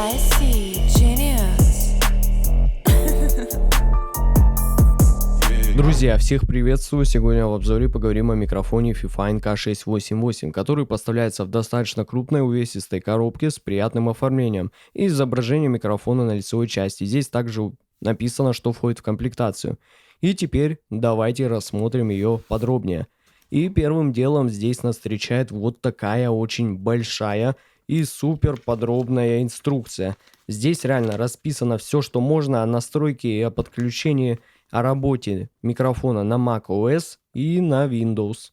I see genius. Друзья, всех приветствую! Сегодня в обзоре поговорим о микрофоне Fifine K688, который поставляется в достаточно крупной увесистой коробке с приятным оформлением и изображением микрофона на лицевой части. Здесь также написано, что входит в комплектацию. И теперь давайте рассмотрим ее подробнее. И первым делом здесь нас встречает вот такая очень большая и супер подробная инструкция. Здесь реально расписано все, что можно о настройке и о подключении, о работе микрофона на macOS и на Windows.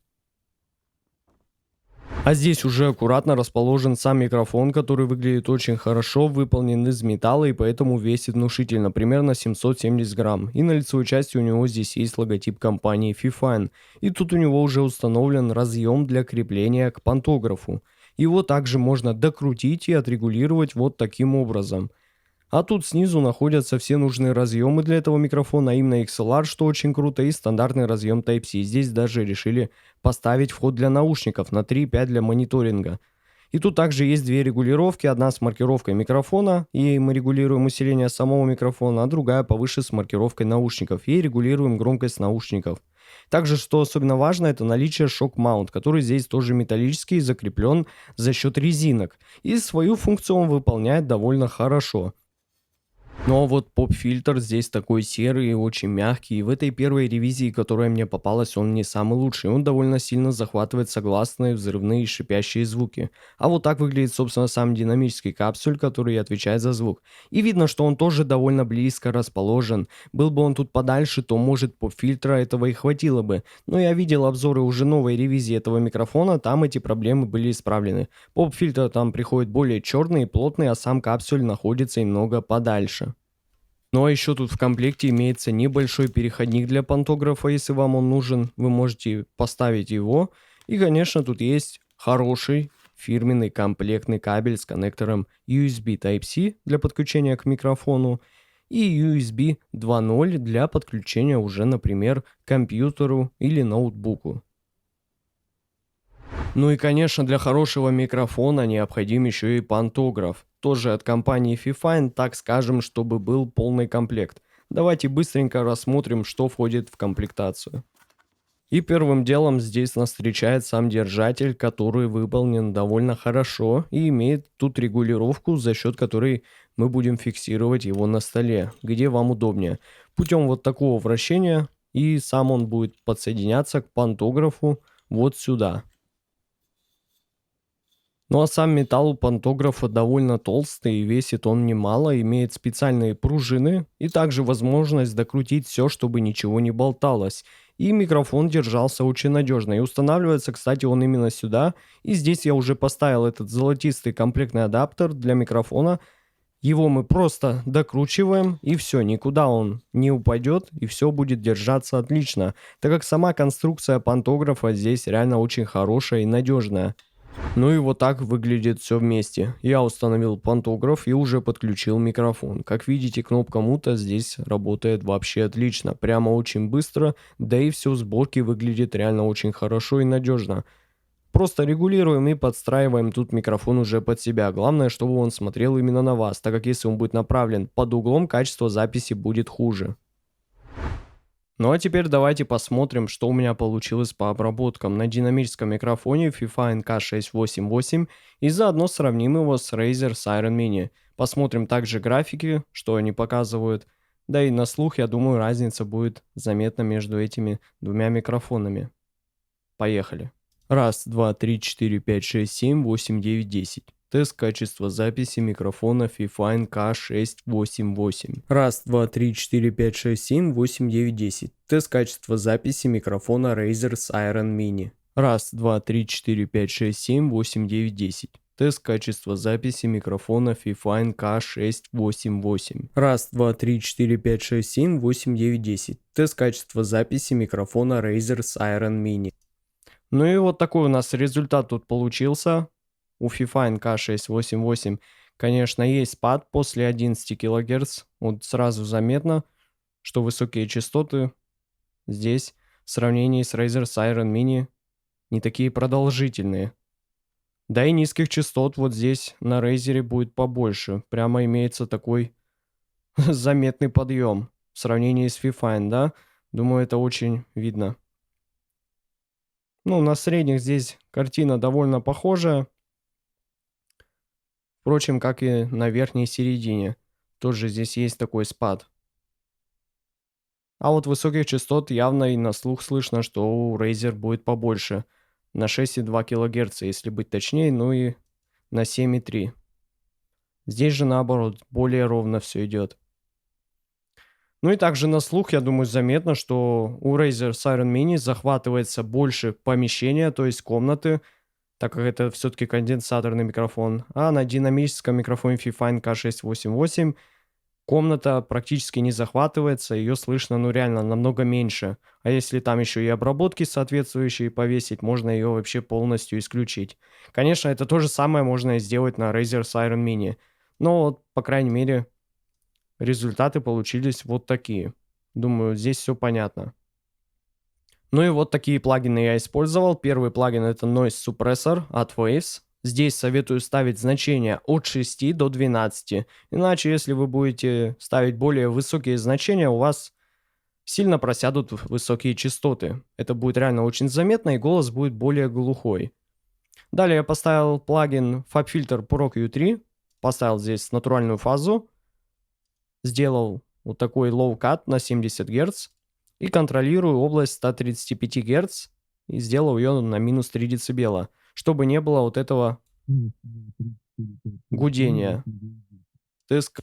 А здесь уже аккуратно расположен сам микрофон, который выглядит очень хорошо, выполнен из металла и поэтому весит внушительно, примерно 770 грамм. И на лицевой части у него здесь есть логотип компании Fifine. И тут у него уже установлен разъем для крепления к пантографу. Его также можно докрутить и отрегулировать вот таким образом. А тут снизу находятся все нужные разъемы для этого микрофона, а именно XLR, что очень круто, и стандартный разъем Type-C. Здесь даже решили поставить вход для наушников на 3.5 для мониторинга. И тут также есть две регулировки, одна с маркировкой микрофона, и мы регулируем усиление самого микрофона, а другая повыше с маркировкой наушников, и регулируем громкость наушников. Также, что особенно важно, это наличие шок-маунт, который здесь тоже металлический и закреплен за счет резинок, и свою функцию он выполняет довольно хорошо. Но вот поп-фильтр здесь такой серый и очень мягкий, и в этой первой ревизии, которая мне попалась, он не самый лучший. Он довольно сильно захватывает согласные, взрывные и шипящие звуки. А вот так выглядит, собственно, сам динамический капсуль, который отвечает за звук. И видно, что он тоже довольно близко расположен. Был бы он тут подальше, то, может, поп-фильтра этого и хватило бы. Но я видел обзоры уже новой ревизии этого микрофона, там эти проблемы были исправлены. Поп-фильтр там приходит более черный и плотный, а сам капсуль находится немного подальше. Ну а еще тут в комплекте имеется небольшой переходник для пантографа, если вам он нужен, вы можете поставить его. И, конечно, тут есть хороший фирменный комплектный кабель с коннектором USB Type-C для подключения к микрофону и USB 2.0 для подключения уже, например, к компьютеру или ноутбуку. Ну и, конечно, для хорошего микрофона необходим еще и пантограф. Тоже от компании Fifine, так скажем, чтобы был полный комплект. Давайте быстренько рассмотрим, что входит в комплектацию. И первым делом здесь нас встречает сам держатель, который выполнен довольно хорошо и имеет тут регулировку, за счет которой мы будем фиксировать его на столе, где вам удобнее. Путем вот такого вращения, и сам он будет подсоединяться к пантографу вот сюда. Ну а сам металл у пантографа довольно толстый и весит он немало, имеет специальные пружины и также возможность докрутить все, чтобы ничего не болталось. И микрофон держался очень надежно. И устанавливается, кстати, он именно сюда. И здесь я уже поставил этот золотистый комплектный адаптер для микрофона. Его мы просто докручиваем, и все, никуда он не упадет, и все будет держаться отлично, так как сама конструкция пантографа здесь реально очень хорошая и надежная. Ну и вот так выглядит все вместе. Я установил пантограф и уже подключил микрофон. Как видите, кнопка мута здесь работает вообще отлично. Прямо очень быстро, да и все сборки выглядит реально очень хорошо и надежно. Просто регулируем и подстраиваем тут микрофон уже под себя. Главное, чтобы он смотрел именно на вас, так как если он будет направлен под углом, качество записи будет хуже. Ну а теперь давайте посмотрим, что у меня получилось по обработкам на динамическом микрофоне Fifine K688 и заодно сравним его с Razer Siren Mini. Посмотрим также графики, что они показывают. Да и на слух, я думаю, разница будет заметна между этими двумя микрофонами. Поехали. Раз, два, три, четыре, пять, шесть, семь, восемь, девять, десять. Тест качества записи микрофона Fifine K688. Раз, два, три, четыре, пять, шесть, семь, восемь, девять, десять. Тест качества записи микрофона Razer Siren Mini. Раз, два, три, четыре, пять, шесть, семь, восемь, девять, десять. Тест качества записи микрофона Fifine K688. Раз, два, три, четыре, пять, шесть, семь, восемь, девять, десять. Тест качества записи микрофона Razer Siren Mini. Ну и вот такой у нас результат тут получился. У Fifine K688, конечно, есть спад после 11 кГц. Вот сразу заметно, что высокие частоты здесь в сравнении с Razer Siren Mini не такие продолжительные. Да и низких частот вот здесь на Razer будет побольше. Прямо имеется такой заметный подъем в сравнении с Fifine, да? Думаю, это очень видно. Ну, на средних здесь картина довольно похожая. Впрочем, как и на верхней середине. Тоже здесь есть такой спад. А вот высоких частот явно и на слух слышно, что у Razer будет побольше. На 6,2 кГц, если быть точнее, ну и на 7,3. Здесь же наоборот, более ровно все идет. Ну и также на слух, я думаю, заметно, что у Razer Siren Mini захватывается больше помещения, то есть комнаты, так как это все-таки конденсаторный микрофон. А на динамическом микрофоне Fifine K688 комната практически не захватывается, ее слышно, ну, реально намного меньше. А если там еще и обработки соответствующие повесить, можно ее вообще полностью исключить. Конечно, это то же самое можно и сделать на Razer Siren Mini. Но, вот, по крайней мере, результаты получились вот такие. Думаю, здесь все понятно. Ну и вот такие плагины я использовал. Первый плагин — это Noise Suppressor от Waves. Здесь советую ставить значения от 6 до 12. Иначе, если вы будете ставить более высокие значения, у вас сильно просядут высокие частоты. Это будет реально очень заметно, и голос будет более глухой. Далее я поставил плагин FabFilter Pro Q3. Поставил здесь натуральную фазу. Сделал вот такой low cut на 70 Гц. И контролирую область 135 Гц. И сделал ее на минус 3 дБ. Чтобы не было вот этого гудения. Тыск.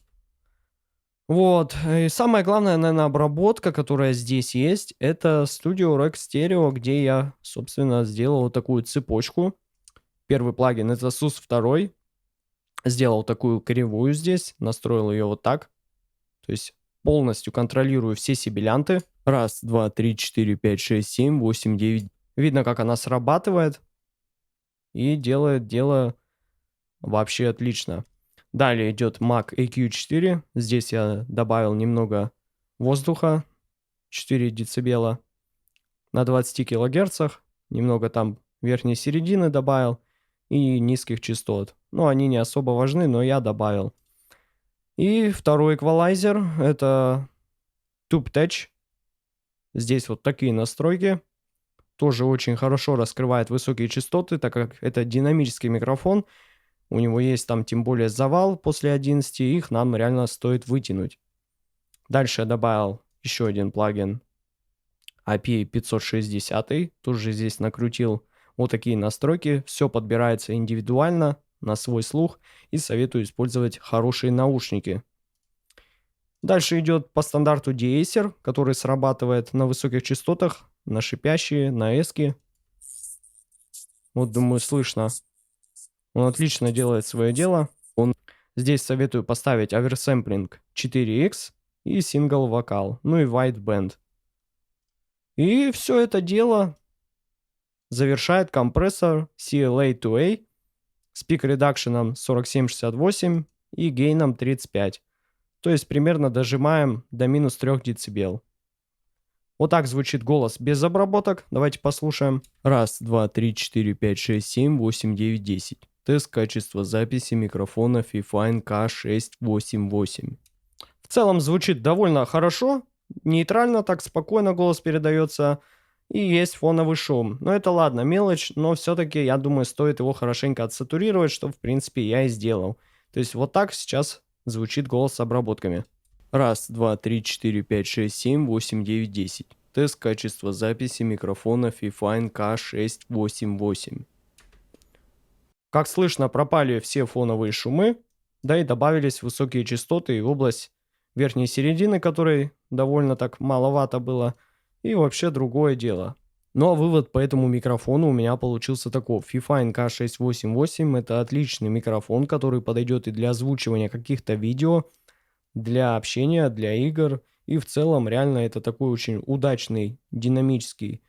Вот. И самое главное, наверное, обработка, которая здесь есть, это Studio Rec Stereo, где я, собственно, сделал вот такую цепочку. Первый плагин — это SUS2. Сделал такую кривую здесь, настроил ее вот так. То есть полностью контролирую все сибилянты. Раз, два, три, четыре, пять, шесть, семь, восемь, девять. Видно, как она срабатывает. И делает дело вообще отлично. Далее идет Mac AQ4. Здесь я добавил немного воздуха. 4 дБ на 20 кГц. Немного там верхней середины добавил. И низких частот. Ну, они не особо важны, но я добавил. И второй эквалайзер — это TubeTech. Здесь вот такие настройки. Тоже очень хорошо раскрывает высокие частоты, так как это динамический микрофон. У него есть там тем более завал после 11, их нам реально стоит вытянуть. Дальше я добавил еще один плагин API 560. Тоже здесь накрутил вот такие настройки. Все подбирается индивидуально на свой слух. И советую использовать хорошие наушники. Дальше идет по стандарту деэссер, который срабатывает на высоких частотах, на шипящие, на эски. Вот, думаю, слышно. Он отлично делает свое дело. Здесь советую поставить оверсэмплинг 4X и сингл вокал, ну и white band. И все это дело завершает компрессор CLA2A с пик-редакшеном 4768 и гейном 35. То есть примерно дожимаем до минус 3 дБ. Вот так звучит голос без обработок. Давайте послушаем. Раз, два, три, четыре, пять, шесть, семь, восемь, девять, 10. Тест качества записи микрофона Fifine K688. В целом звучит довольно хорошо. Нейтрально, так спокойно голос передается. И есть фоновый шум. Но это ладно, мелочь. Но все-таки, я думаю, стоит его хорошенько отсатурировать, что в принципе я и сделал. То есть вот так сейчас звучит голос с обработками. Раз, два, три, четыре, пять, шесть, семь, восемь, девять, 10. Тест качества записи микрофона Fifine K688. Как слышно, пропали все фоновые шумы, да и добавились высокие частоты и область верхней середины, которой довольно так маловато было, и вообще другое дело. Ну а вывод по этому микрофону у меня получился таков. Fifine K688 — это отличный микрофон, который подойдет и для озвучивания каких-то видео, для общения, для игр. И в целом реально это такой очень удачный динамический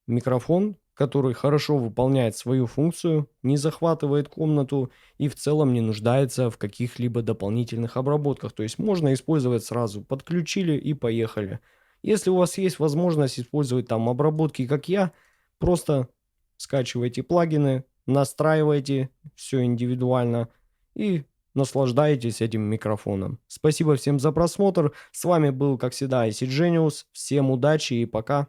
микрофон, который хорошо выполняет свою функцию, не захватывает комнату и в целом не нуждается в каких-либо дополнительных обработках. То есть можно использовать сразу. Подключили и поехали. Если у вас есть возможность использовать там обработки, как я, просто скачивайте плагины, настраивайте все индивидуально и наслаждайтесь этим микрофоном. Спасибо всем за просмотр. С вами был, как всегда, IC Genius. Всем удачи и пока.